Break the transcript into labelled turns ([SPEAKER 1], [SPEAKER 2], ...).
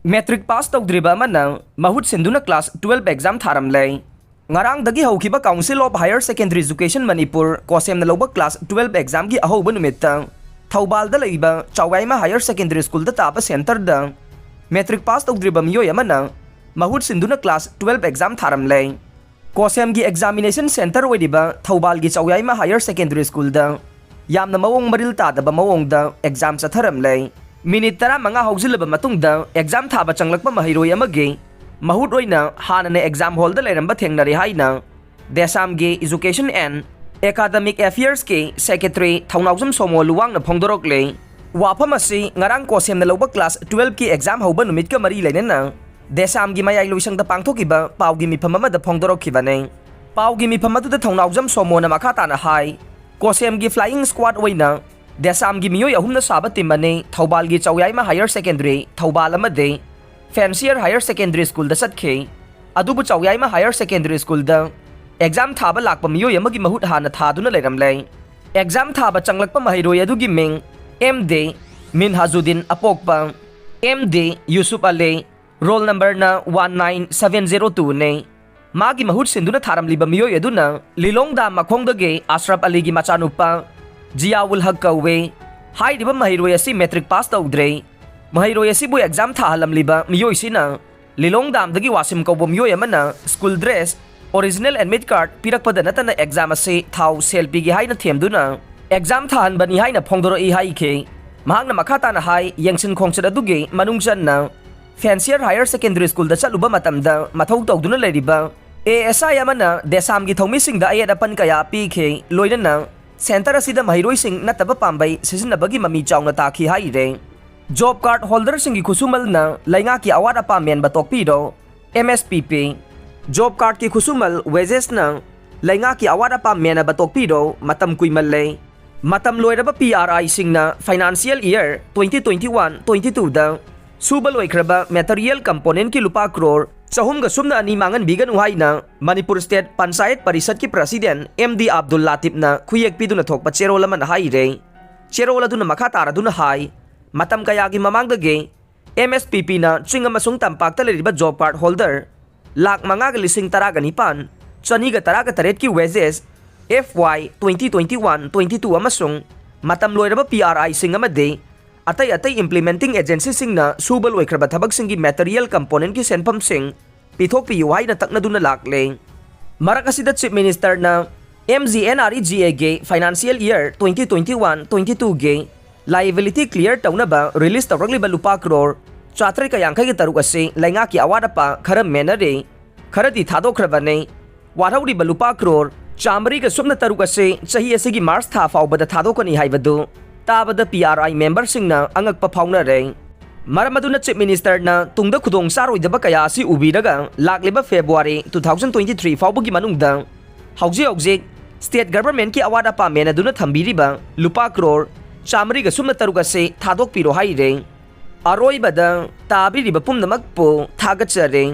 [SPEAKER 1] Metric pass tꯧdriba amana mahut sinduna class 12 exam tharamlei. Ngarangdagi haukiba Council of Higher Secondary Education Manipur kosem na lobak class 12 exam gi ahoba numitta Thaubalda leiba Chawaima Higher Secondary School da tapa center da metric pass tꯧdriba miyoy amana mahut sinduna class 12 exam tharamlei. Kosem gi examination center oidiba Thaubal gi Chawaima Higher Secondary School da yamna mawong maril tadaba mawong da exam sa tharamlei. Minute tara mga hauzilaba matungda exam thaba changlakpa mahiroi amagi mahut oina hanane exam hall da leiramba thengnari haina Desam ge Education and Academic Affairs ke Secretary Thaunauzam Somo Luwang na phongdorok le wafam asi ngarang kosem na loba class 12 ki exam hoba numit ka mari leinena Desam gi mayai loisang da pangthokiba paugi mifam ama da phongdorok khibane paugi mifam atu da Thaunauzam Somo na makata na hai kosem gi flying squad oina Desam gi miyoy ahum na saba timane Thaubal gi Chawaima Higher Secondary Thaubal amade Fancier Higher Secondary School da satke adubu Chawaima Higher Secondary School da exam thaba lakpa miyoy amagi mahut hana thaduna leiramlei exam thaba changlakpa mahiroi adugi ming MD Minhazuddin Apokpa MD Yusuf Ali roll number na 19702 ne magi mahut sinduna tharamliba miyoy aduna Lilongda makhongdage Ashraf Ali gi machanupa Jiawul Haq Kawe hai diba mahiroi asi metric pass tawdre mahiroi asi bu exam thahalamliba miyoy sina Lilongdam dagi wasim kawbo miyoy amana school dress original admit card pirakpada natana exam asi thau selfie gi hai na themduna exam thahan bani hai na phongdoro I hai ke mahak na makata na hai yengsin khongchada duge manungchan na Fancier Higher Secondary School da chaluba matamda mathau tawduna leriba ASI amana Desam gi thomi singda ayeda pan kaya pi ke loina na Center asida mahiroi sing nataba pambai sisinabagi mami chawna taki hai re job card holder singi khusumal na lainga ki award apa men batokpi do MSPP job card ki khusumal wages na lainga ki award apa men batokpi do matam kuimal le matam loiraba PRI sing na financial year 2021-22 da subal oikraba material component ki lupa crore Chahum ga sumna ani mangan bigan uhay na Manipur State Panchayat Parisad ki President MD Abdul Latif na khuyek piduna thokpa cherola man hai re cherola duna makhatara duna hai matam kaya gi mamangdage MSPP na chinga masung tampak taleriba job card holder lak manga ga lising taraga nipan chani ga taraga taret ki wages FY 2021-22 amasung matam loiraba PRI singa made atay implementing agency sing na subal oikraba thabag singi material component ki senpam sing pithok piuhay na takna duna lakle marakasida Chief Minister na MGNREGA ge financial year 2021-22 ge liability clear tawna ba release tawragli ba lupa crore chatre kayang kay taruk ase lainga ki awada pa khara menare kharadi thadokraba ne warhauri ba lupa crore chamri ka sumna taruk ase chahi ase gi March tha faw bada thadokani haibadu tabada PRI member sing na angak pa fauna re maramaduna Chief Minister na tungda khudong saroi daba kaya si ubiraga lakliba February 2023 fawbagi manungda hauji state government ki award apa mena duna thambiriba lupa crore chamri ga sumna taruga se thadok piro hai re aroi bada tabiriba pumnamak po thagachare